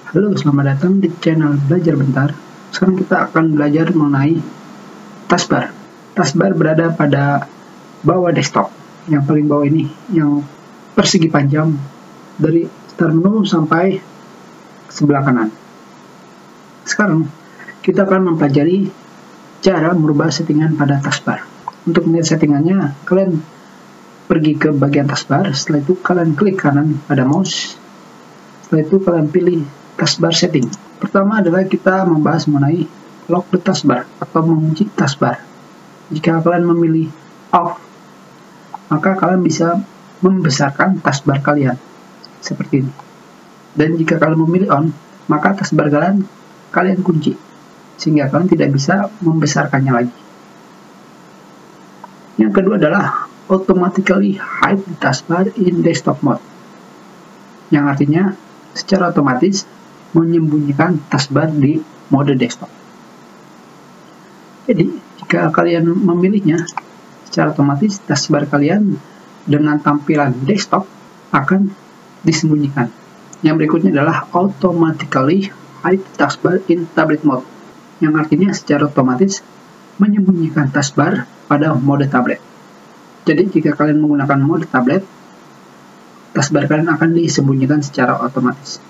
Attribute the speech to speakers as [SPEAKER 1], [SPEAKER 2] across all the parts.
[SPEAKER 1] Halo, selamat datang di channel Belajar Bentar. Sekarang kita akan belajar mengenai taskbar. Taskbar berada pada bawah desktop, yang paling bawah ini, yang persegi panjang dari start menu sampai sebelah kanan. Sekarang kita akan mempelajari cara merubah settingan pada taskbar. Untuk melihat settingannya, kalian pergi ke bagian taskbar. Setelah itu kalian klik kanan pada mouse. Setelah itu kalian pilih taskbar setting. Pertama adalah kita membahas mengenai lock the taskbar atau mengunci taskbar. Jika kalian memilih off, maka kalian bisa membesarkan taskbar kalian seperti ini. Dan jika kalian memilih on, maka taskbar kalian kunci sehingga kalian tidak bisa membesarkannya lagi. Yang kedua adalah automatically hide the taskbar in desktop mode, yang artinya secara otomatis menyembunyikan taskbar di mode desktop. Jadi, jika kalian memilihnya, secara otomatis taskbar kalian dengan tampilan desktop akan disembunyikan. Yang berikutnya adalah automatically hide taskbar in tablet mode, yang artinya secara otomatis menyembunyikan taskbar pada mode tablet. Jadi, jika kalian menggunakan mode tablet, taskbar kalian akan disembunyikan secara otomatis.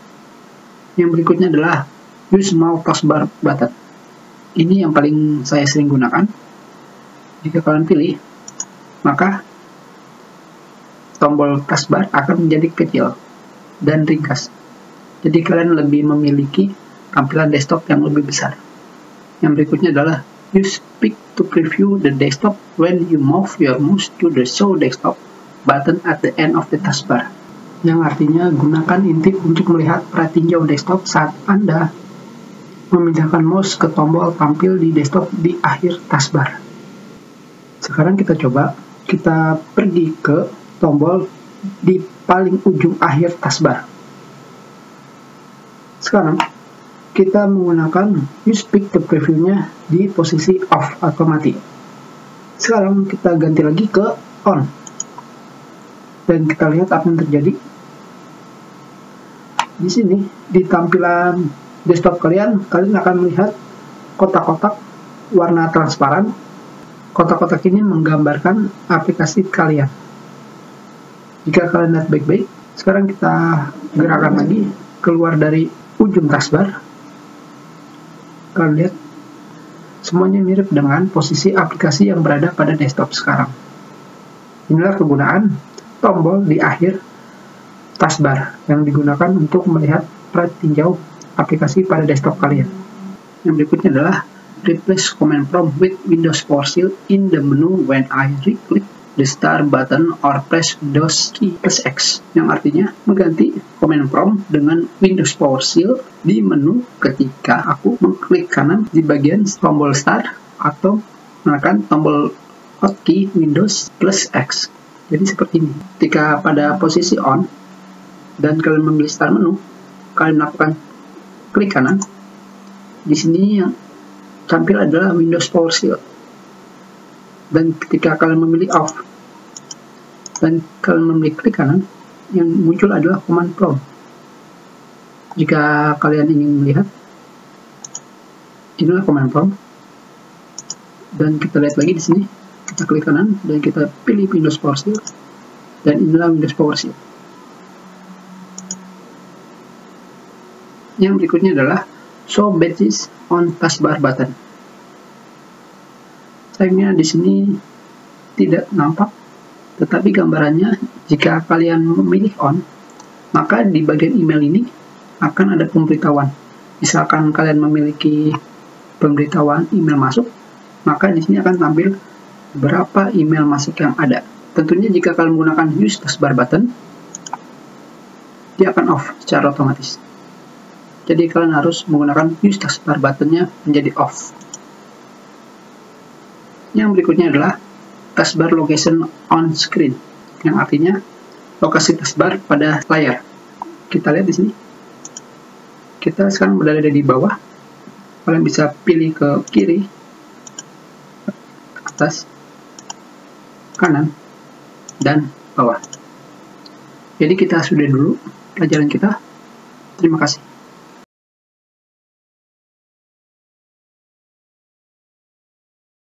[SPEAKER 1] Yang berikutnya adalah use mouse taskbar button. Ini yang paling saya sering gunakan. Jika kalian pilih, maka tombol taskbar akan menjadi kecil dan ringkas. Jadi kalian lebih memiliki tampilan desktop yang lebih besar. Yang berikutnya adalah use pick to preview the desktop when you move your mouse to the show desktop button at the end of the taskbar. Yang artinya gunakan intip untuk melihat pratinjau desktop saat Anda memindahkan mouse ke tombol tampil di desktop di akhir taskbar. Sekarang kita coba, kita pergi ke tombol di paling ujung akhir taskbar. Sekarang kita menggunakan use pick to preview-nya di posisi off atau mati. Sekarang kita ganti lagi ke on. Dan kita lihat apa yang terjadi. Di sini, di tampilan desktop kalian akan melihat kotak-kotak warna transparan. Kotak-kotak ini menggambarkan aplikasi kalian. Jika kalian lihat baik-baik, sekarang kita gerakkan lagi keluar dari ujung taskbar. Kalian lihat, semuanya mirip dengan posisi aplikasi yang berada pada desktop sekarang. Inilah kegunaan tombol di akhir taskbar yang digunakan untuk melihat pratinjau aplikasi pada desktop kalian. Yang berikutnya adalah replace command prompt with Windows PowerShell in the menu when I right-click the start button or press Windows key plus X, yang artinya mengganti command prompt dengan Windows PowerShell di menu ketika aku mengklik kanan di bagian tombol start atau menekan tombol hotkey Windows plus X. Jadi seperti ini. Ketika pada posisi on dan kalian memilih start menu, kalian lakukan klik kanan. Di sini yang tampil adalah Windows PowerShell. Dan ketika kalian memilih off dan kalian memilih klik kanan, yang muncul adalah command prompt. Jika kalian ingin melihat, inilah command prompt. Dan kita lihat lagi di sini. Kita klik kanan dan kita pilih Windows PowerShell, dan inilah Windows PowerShell. Yang berikutnya adalah show badges on taskbar button. Sayangnya di sini tidak nampak, tetapi gambarannya jika kalian memilih on, maka di bagian email ini akan ada pemberitahuan. Misalkan kalian memiliki pemberitahuan email masuk, maka di sini akan tampil berapa email masuk yang ada. Tentunya jika kalian menggunakan use taskbar button, dia akan off secara otomatis. Jadi kalian harus menggunakan use taskbar buttonnya menjadi off. Yang berikutnya adalah taskbar location on screen, yang artinya lokasi taskbar pada layar. Kita lihat di sini. Kita sekarang berada di bawah. Kalian bisa pilih ke kiri, atas, kanan, dan bawah. Jadi kita sudah dulu pelajaran kita. Terima kasih.